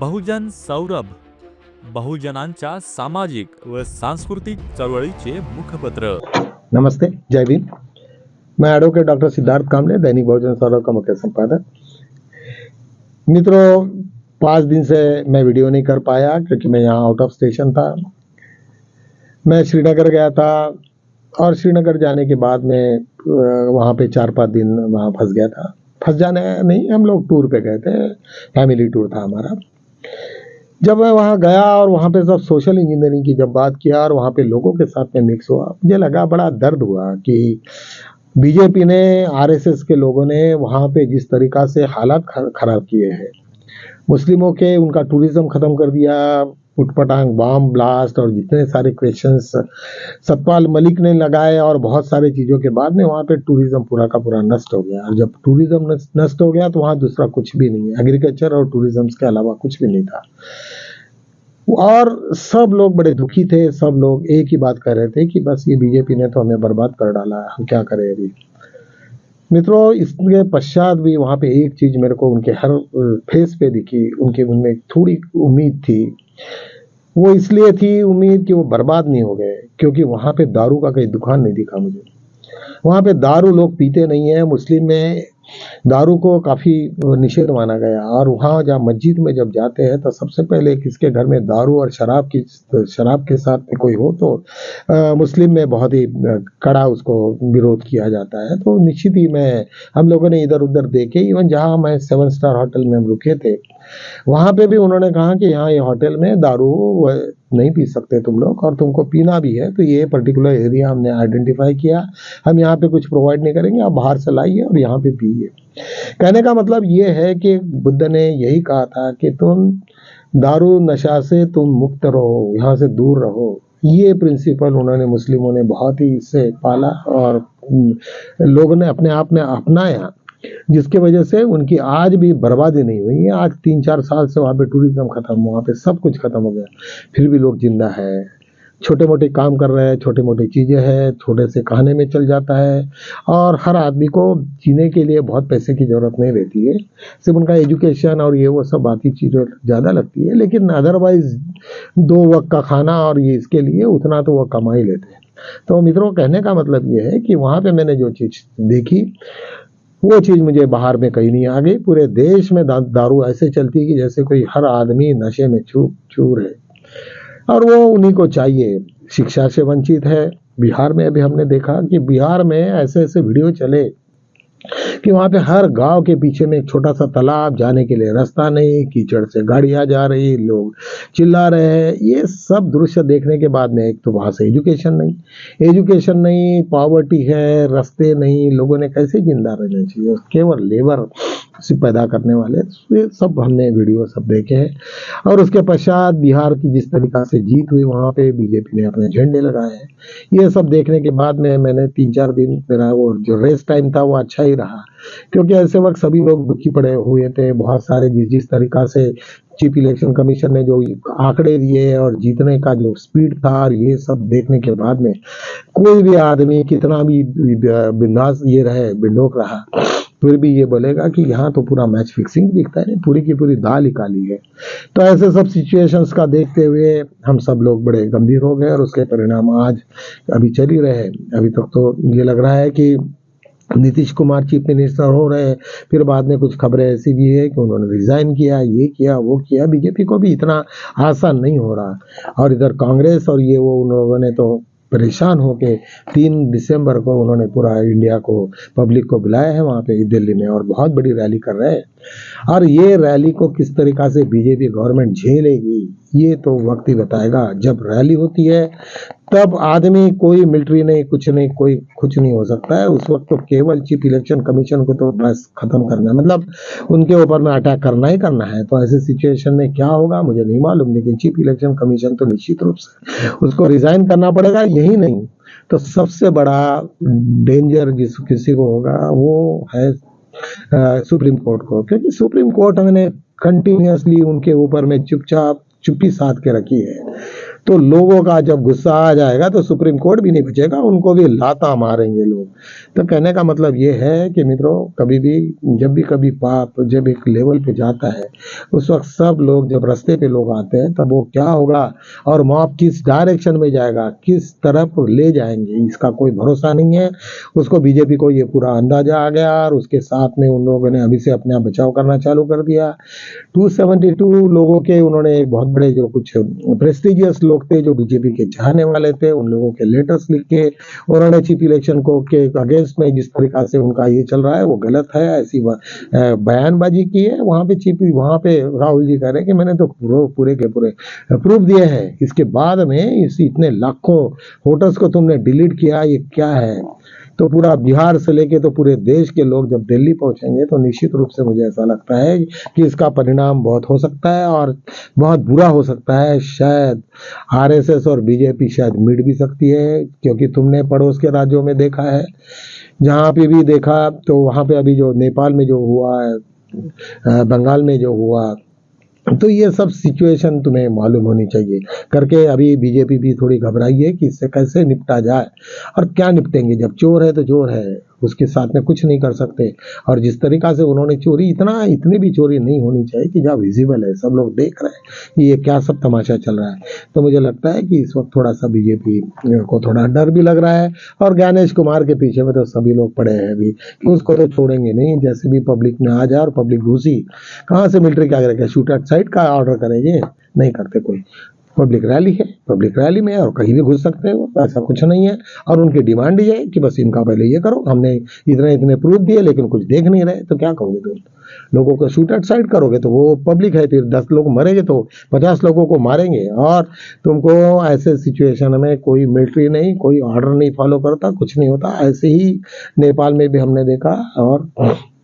बहुजन सौरभ, बहुजनांच्या सामाजिक व सांस्कृतिक चळवळीचे मुखपत्र। नमस्ते, जय भीम। मैं एडवोकेट डॉक्टर सिद्धार्थ कामले, दैनिक बहुजन सौरभ का मुख्य संपादक। मित्रों, 5 दिन से मैं वीडियो नहीं कर पाया क्योंकि मैं यहाँ आउट ऑफ स्टेशन था। मैं श्रीनगर गया था और श्रीनगर जाने के बाद में वहाँ पे 4-5 दिन वहाँ फंस गया था। फंस जाने नहीं, हम लोग टूर पे गए थे, फैमिली टूर था हमारा। जब मैं वहाँ गया और वहाँ पे सब सोशल इंजीनियरिंग की जब बात किया और वहाँ पे लोगों के साथ में मिक्स हुआ, मुझे लगा बड़ा दर्द हुआ कि बीजेपी ने, आरएसएस के लोगों ने वहाँ पे जिस तरीका से हालात खराब किए हैं, मुस्लिमों के उनका टूरिज्म खत्म कर दिया, उटपटांग बम ब्लास्ट और जितने सारे क्वेश्चंस सतपाल मलिक ने लगाए और बहुत सारे चीज़ों के बाद में वहाँ पे टूरिज्म पूरा का पूरा नष्ट हो गया। और जब टूरिज्म नष्ट हो गया तो वहाँ दूसरा कुछ भी नहीं है, एग्रीकल्चर और टूरिज्म के अलावा कुछ भी नहीं था। और सब लोग बड़े दुखी थे, सब लोग एक ही बात कर रहे थे कि बस ये बीजेपी ने तो हमें बर्बाद कर डाला, हम क्या करें अभी। मित्रों, इसके पश्चात भी वहाँ पे एक चीज मेरे को उनके हर फेस पे दिखी, उनके उनमें थोड़ी उम्मीद थी। वो इसलिए थी उम्मीद कि वो बर्बाद नहीं हो गए, क्योंकि वहाँ पे दारू का कोई दुकान नहीं दिखा मुझे। वहाँ पे दारू लोग पीते नहीं है, मुस्लिम में दारू को काफ़ी निषेध माना गया। और वहाँ जहाँ मस्जिद में जब जाते हैं तो सबसे पहले किसके घर में दारू और शराब के साथ में कोई हो तो मुस्लिम में बहुत ही कड़ा उसको विरोध किया जाता है। तो निश्चित ही हम लोगों ने इधर उधर देखे, इवन जहाँ मैं 7 स्टार होटल में हम रुके थे वहाँ पे भी उन्होंने कहा कि यहाँ ये होटल में दारू नहीं पी सकते तुम लोग, और तुमको पीना भी है तो ये पर्टिकुलर एरिया हमने आइडेंटिफाई किया, हम यहाँ पे कुछ प्रोवाइड नहीं करेंगे, आप बाहर से लाइए और यहाँ पे पिए। कहने का मतलब ये है कि बुद्ध ने यही कहा था कि तुम दारू नशा से तुम मुक्त रहो, यहाँ से दूर रहो। ये प्रिंसिपल उन्होंने, मुस्लिमों ने बहुत ही इससे पाला और लोगों ने अपने आप में अपनाया, जिसके वजह से उनकी आज भी बर्बादी नहीं हुई है। आज 3-4 साल से वहाँ पे टूरिज्म खत्म, वहाँ पे सब कुछ खत्म हो गया, फिर भी लोग जिंदा है, छोटे मोटे काम कर रहे हैं, छोटे मोटे चीज़ें हैं, छोटे से कहने में चल जाता है। और हर आदमी को जीने के लिए बहुत पैसे की ज़रूरत नहीं रहती है, सिर्फ उनका एजुकेशन और ये वो सब बाकी चीज़ें ज़्यादा लगती है, लेकिन अदरवाइज 2 वक्त का खाना और ये इसके लिए उतना तो वो कमा ही लेते हैं। तो मित्रों, कहने का मतलब ये है कि वहाँ पर मैंने जो चीज़ देखी वो चीज़ मुझे बाहर में कहीं नहीं आ गई। पूरे देश में दारू ऐसे चलती है कि जैसे कोई हर आदमी नशे में चूर है, और वो उन्हीं को चाहिए। शिक्षा से वंचित है। बिहार में अभी हमने देखा कि बिहार में ऐसे ऐसे वीडियो चले कि वहाँ पे हर गांव के पीछे में एक छोटा सा तालाब, जाने के लिए रास्ता नहीं, कीचड़ से गाड़ियाँ जा रही, लोग चिल्ला रहे हैं। ये सब दृश्य देखने के बाद में एक तो वहाँ से एजुकेशन नहीं, पॉवर्टी है, रास्ते नहीं, लोगों ने कैसे जिंदा रहना चाहिए, केवल लेबर से पैदा करने वाले, ये सब हमने वीडियो सब देखे हैं। और उसके पश्चात बिहार की जिस तरीका से जीत हुई, वहाँ पे बीजेपी ने अपने झंडे लगाए हैं। ये सब देखने के बाद में मैंने 3-4 दिन, मेरा वो जो रेस्ट टाइम था वो अच्छा ही रहा, क्योंकि ऐसे वक्त सभी लोग दुखी पड़े हुए थे। बहुत सारे जिस तरीका से चीफ इलेक्शन कमीशन ने जो आंकड़े दिए और जीतने का जो स्पीड था, और ये सब देखने के बाद में कोई भी आदमी कितना भी बिंदास ये रहे, बिंडोक रहा, फिर भी ये बोलेगा कि यहाँ तो पूरा मैच फिक्सिंग दिखता है, पूरी की पूरी दाल ही काली है। तो ऐसे सब सिचुएशंस का देखते हुए हम सब लोग बड़े गंभीर हो गए, और उसके परिणाम आज अभी चल ही रहे हैं। अभी तक तो ये लग रहा है कि नीतीश कुमार चीफ मिनिस्टर हो रहे, फिर बाद में कुछ खबरें ऐसी भी है कि उन्होंने रिजाइन किया, ये किया वो किया। बीजेपी को भी इतना आसान नहीं हो रहा। और इधर कांग्रेस और ये वो, उन लोगों ने तो परेशान होके 3 दिसंबर को उन्होंने पूरा इंडिया को, पब्लिक को बुलाया है वहाँ पे दिल्ली में, और बहुत बड़ी रैली कर रहे हैं। और ये रैली को किस तरीका से बीजेपी गवर्नमेंट झेलेगी, ये तो वक्त ही बताएगा। जब रैली होती है तब आदमी, कोई मिलिट्री नहीं, कुछ नहीं, कोई कुछ नहीं हो सकता है। उस वक्त तो केवल चीफ इलेक्शन कमीशन को तो बस खत्म करना है, मतलब उनके ऊपर में अटैक करना ही करना है। तो ऐसे सिचुएशन में क्या होगा मुझे नहीं मालूम, लेकिन चीफ इलेक्शन कमीशन तो निश्चित रूप से उसको रिजाइन करना पड़ेगा। यही नहीं तो सबसे बड़ा डेंजर जिस किसी को होगा वो है सुप्रीम कोर्ट को, क्योंकि सुप्रीम कोर्ट हमने कंटिन्यूसली उनके ऊपर में चुप्पी साध के रखी है। तो लोगों का जब गुस्सा आ जाएगा तो सुप्रीम कोर्ट भी नहीं बचेगा, उनको भी लाता मारेंगे लोग। तो कहने का मतलब ये है कि मित्रों, कभी भी जब भी कभी पाप जब एक लेवल पे जाता है, उस वक्त सब लोग जब रास्ते पे लोग आते हैं तब वो क्या होगा और मॉब किस डायरेक्शन में जाएगा, किस तरफ ले जाएंगे, इसका कोई भरोसा नहीं है। उसको बीजेपी को ये पूरा अंदाजा आ गया और उसके साथ में उन लोगों ने अभी से अपने आप बचाव करना चालू कर दिया। 272 लोगों के उन्होंने एक बहुत बड़े जो कुछ प्रेस्टिजियस लोग थे जो बीजेपी के चाहने वाले थे, उन लोगों के लेटर्स लिख के उन्होंने चीफ इलेक्शन को के अगेंस्ट में जिस तरीका से उनका ये चल रहा है वो गलत है, ऐसी बयानबाजी की है। वहां पे राहुल जी कह रहे हैं कि मैंने तो पूरे के पूरे प्रूफ दिए हैं, इसके बाद में इस इतने लाखों वोटर्स को तुमने डिलीट किया, ये क्या है। तो पूरा बिहार से लेके तो पूरे देश के लोग जब दिल्ली पहुंचेंगे तो निश्चित रूप से मुझे ऐसा लगता है कि इसका परिणाम बहुत हो सकता है और बहुत बुरा हो सकता है। शायद आरएसएस और बीजेपी शायद मिट भी सकती है, क्योंकि तुमने पड़ोस के राज्यों में देखा है, जहां पे भी देखा तो वहां पे अभी जो नेपाल में जो हुआ है, बंगाल में जो हुआ, तो ये सब सिचुएशन तुम्हें मालूम होनी चाहिए करके अभी बीजेपी भी थोड़ी घबराई है कि इससे कैसे निपटा जाए। और क्या निपटेंगे, जब चोर है तो चोर है, उसके साथ में कुछ नहीं कर सकते। और जिस तरीका से उन्होंने चोरी, इतनी भी चोरी नहीं होनी चाहिए कि जहाँ विजिबल है, सब लोग देख रहे हैं कि ये क्या सब तमाशा चल रहा है। तो मुझे लगता है कि इस वक्त थोड़ा सा बीजेपी को थोड़ा डर भी लग रहा है। और ज्ञानेश कुमार के पीछे में तो सभी लोग पड़े हैं अभी कि उसको तो छोड़ेंगे नहीं, जैसे भी पब्लिक में आ जाए और पब्लिक घुसी, कहाँ से मिलिट्री क्या करेगा, शूट एट साइट का ऑर्डर करेंगे, नहीं करते कोई। पब्लिक रैली है, पब्लिक रैली में और कहीं भी घुस सकते हैं, वो ऐसा कुछ नहीं है। और उनकी डिमांड ये है कि बस इनका पहले ये करो, हमने इतने प्रूफ दिए लेकिन कुछ देख नहीं रहे, तो क्या करोगे तुम, लोगों को शूट एट साइड करोगे तो वो पब्लिक है, फिर 10 लोग मरेंगे तो 50 लोगों को मारेंगे। और तुमको ऐसे सिचुएशन में कोई मिलिट्री नहीं, कोई ऑर्डर नहीं फॉलो करता, कुछ नहीं होता। ऐसे ही नेपाल में भी हमने देखा और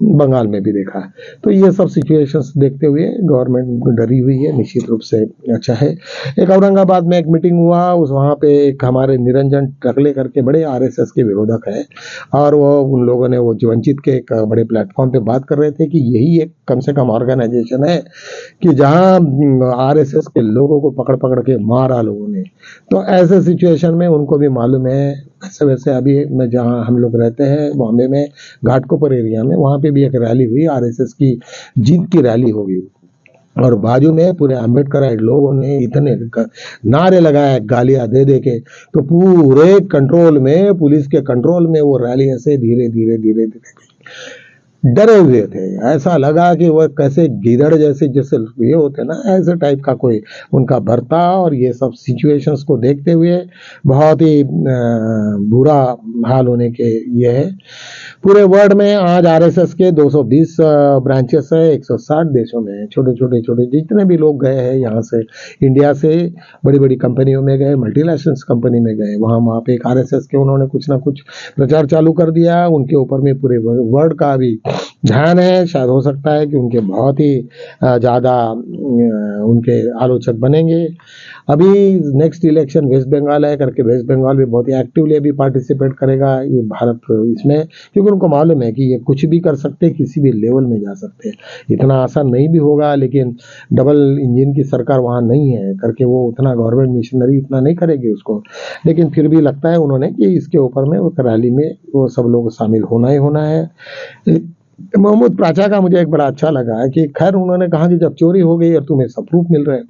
बंगाल में भी देखा। तो ये सब सिचुएशंस देखते हुए गवर्नमेंट डरी हुई है, निश्चित रूप से अच्छा है। एक औरंगाबाद में एक मीटिंग हुआ, उस वहाँ पे एक हमारे निरंजन टकले करके बड़े आरएसएस के विरोधक है, और वो उन लोगों ने वो वंचित के एक बड़े प्लेटफॉर्म पे बात कर रहे थे कि यही एक कम से कम ऑर्गेनाइजेशन है कि जहाँ आरएसएस के लोगों को पकड़ पकड़ के मारा लोगों ने। तो ऐसे सिचुएशन में उनको भी मालूम है। वैसे अभी मैं जहाँ हम लोग रहते हैं बॉम्बे में घाटकोपर एरिया में, वहाँ पे भी एक रैली हुई, आरएसएस की जीत की रैली होगी, और बाजू में पूरे अम्बेडकर लोगों ने इतने नारे लगाए गालियां दे दे के, तो पूरे कंट्रोल में, पुलिस के कंट्रोल में वो रैली ऐसे धीरे धीरे धीरे धीरे डरे हुए थे। ऐसा लगा कि वह कैसे गिदड़ जैसे ये होते ना, ऐसे टाइप का कोई उनका बर्ताव। और ये सब सिचुएशंस को देखते हुए बहुत ही बुरा हाल होने के ये है। पूरे वर्ल्ड में आज आरएसएस के 220 ब्रांचेस है, 160 देशों में। छोटे जितने भी लोग गए हैं यहाँ से, इंडिया से बड़ी बड़ी कंपनियों में गए, मल्टीनेशनल कंपनी में गए, वहाँ पे एक आरएसएस के उन्होंने कुछ ना कुछ प्रचार चालू कर दिया। उनके ऊपर में पूरे वर्ल्ड का भी ध्यान है। शायद हो सकता है कि उनके बहुत ही ज़्यादा उनके आलोचक बनेंगे। अभी नेक्स्ट इलेक्शन वेस्ट बंगाल है करके, वेस्ट बंगाल भी बहुत ही एक्टिवली अभी पार्टिसिपेट करेगा ये भारत इसमें, क्योंकि उनको मालूम है कि ये कुछ भी कर सकते हैं, किसी भी लेवल में जा सकते हैं। इतना आसान नहीं भी होगा, लेकिन डबल इंजन की सरकार वहाँ नहीं है करके वो उतना गवर्नमेंट मिशनरी उतना नहीं करेगी उसको। लेकिन फिर भी लगता है उन्होंने कि इसके ऊपर में वो रैली में वो सब लोग शामिल होना ही होना है। मोहम्मद प्राचा का मुझे एक बड़ा अच्छा लगा है कि खैर उन्होंने कहा कि जब चोरी हो गई और तुम्हें सब प्रूफ मिल रहे हैं,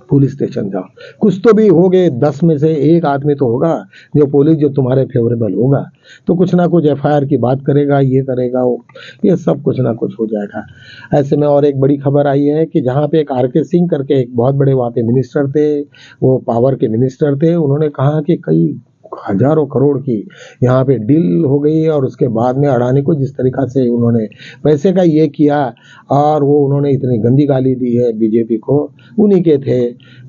पुलिस स्टेशन जाओ, कुछ तो भी हो गए, 10 में से एक आदमी तो होगा जो पुलिस जो तुम्हारे फेवरेबल होगा, तो कुछ ना कुछ एफआईआर की बात करेगा, ये करेगा वो, ये सब कुछ ना कुछ हो जाएगा। ऐसे में और एक बड़ी खबर आई है कि जहाँ पे एक आरके सिंह करके एक बहुत बड़े वहाँ पे मिनिस्टर थे, वो पावर के मिनिस्टर थे, उन्होंने कहा कि कई हजारों करोड़ की यहाँ पे डील हो गई। और उसके बाद में अडानी को जिस तरीका से उन्होंने पैसे का ये किया, और वो उन्होंने इतनी गंदी गाली दी है बीजेपी को, उन्हीं के थे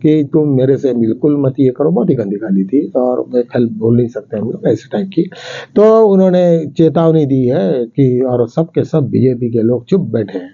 कि तुम मेरे से बिल्कुल मत ये करो, बहुत ही गंदी गाली थी और मैं खैर बोल नहीं सकते हम लोग ऐसे टाइप की। तो उन्होंने चेतावनी दी है कि, और सब के सब बीजेपी के लोग चुप बैठे हैं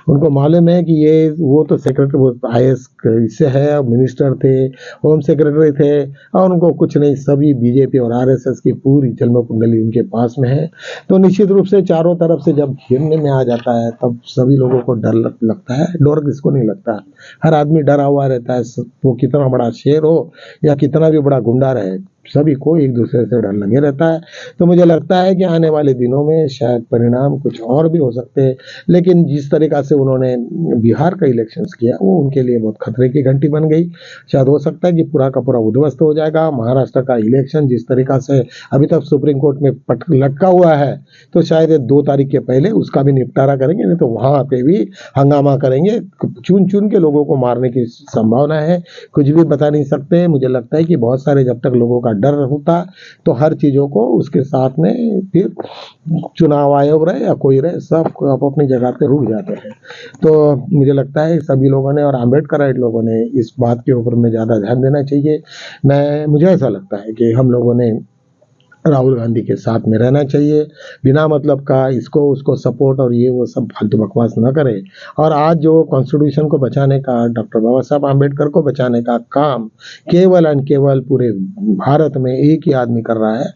उनको मालूम है कि ये वो तो सेक्रेटरी, वो IAS इससे है, मिनिस्टर थे, होम सेक्रेटरी थे, और उनको कुछ नहीं, सभी बीजेपी और RSS की पूरी जन्म कुंडली उनके पास में है। तो निश्चित रूप से चारों तरफ से जब घेरने में आ जाता है तब सभी लोगों को डर लगता है। डर किसको नहीं लगता, हर आदमी डरा हुआ रहता है, वो कितना बड़ा शेर हो या कितना भी बड़ा गुंडा रहे, सभी को एक दूसरे से डर लगे रहता है। तो मुझे लगता है कि आने वाले दिनों में शायद परिणाम कुछ और भी हो सकते हैं, लेकिन जिस तरीका से उन्होंने बिहार का इलेक्शंस किया वो उनके लिए बहुत खतरे की घंटी बन गई। शायद हो सकता है कि पूरा का पूरा उद्ध्वस्त हो जाएगा। महाराष्ट्र का इलेक्शन जिस तरीका से अभी तक सुप्रीम कोर्ट में लटका हुआ है, तो शायद 2 तारीख के पहले उसका भी निपटारा करेंगे, नहीं तो वहां पे भी हंगामा करेंगे, चुन चुन के लोगों को मारने की संभावना है। कुछ भी बता नहीं सकते। मुझे लगता है कि बहुत सारे जब तक लोगों का डर होता तो हर चीजों को उसके साथ में फिर चुनाव आयोग रहे या कोई रहे, सब अपनी जगह पे रुक जाते हैं। तो मुझे लगता है सभी लोगों ने और आम्बेडकराइट लोगों ने इस बात के ऊपर में ज्यादा ध्यान देना चाहिए। मुझे ऐसा लगता है कि हम लोगों ने राहुल गांधी के साथ में रहना चाहिए, बिना मतलब का इसको उसको सपोर्ट और ये वो सब फालतू बकवास न करे। और आज जो कॉन्स्टिट्यूशन को बचाने का, डॉक्टर बाबा साहब आम्बेडकर को बचाने का काम केवल एंड केवल पूरे भारत में एक ही आदमी कर रहा है,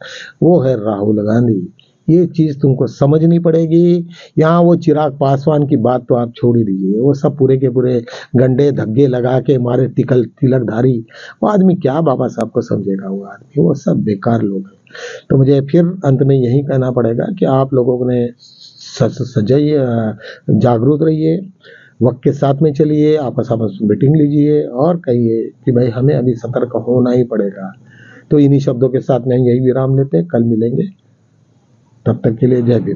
वो है राहुल गांधी। ये चीज तुमको समझनी पड़ेगी। यहाँ वो चिराग पासवान की बात तो आप छोड़ ही दीजिए, वो सब पूरे के पूरे गंडे धग्गे लगा के मारे तिलकधारी, वो आदमी क्या बाबा साहब को समझेगा, वो आदमी, वो सब बेकार लोग हैं। तो मुझे फिर अंत में यही कहना पड़ेगा कि आप लोगों ने सजाइए, जागरूक रहिए, वक्त के साथ में चलिए, आपस में मीटिंग लीजिए और कहिए कि भाई हमें अभी सतर्क होना ही पड़ेगा। तो इन्हीं शब्दों के साथ में यही विराम लेते हैं, कल मिलेंगे, तब तक के लिए जय भीम।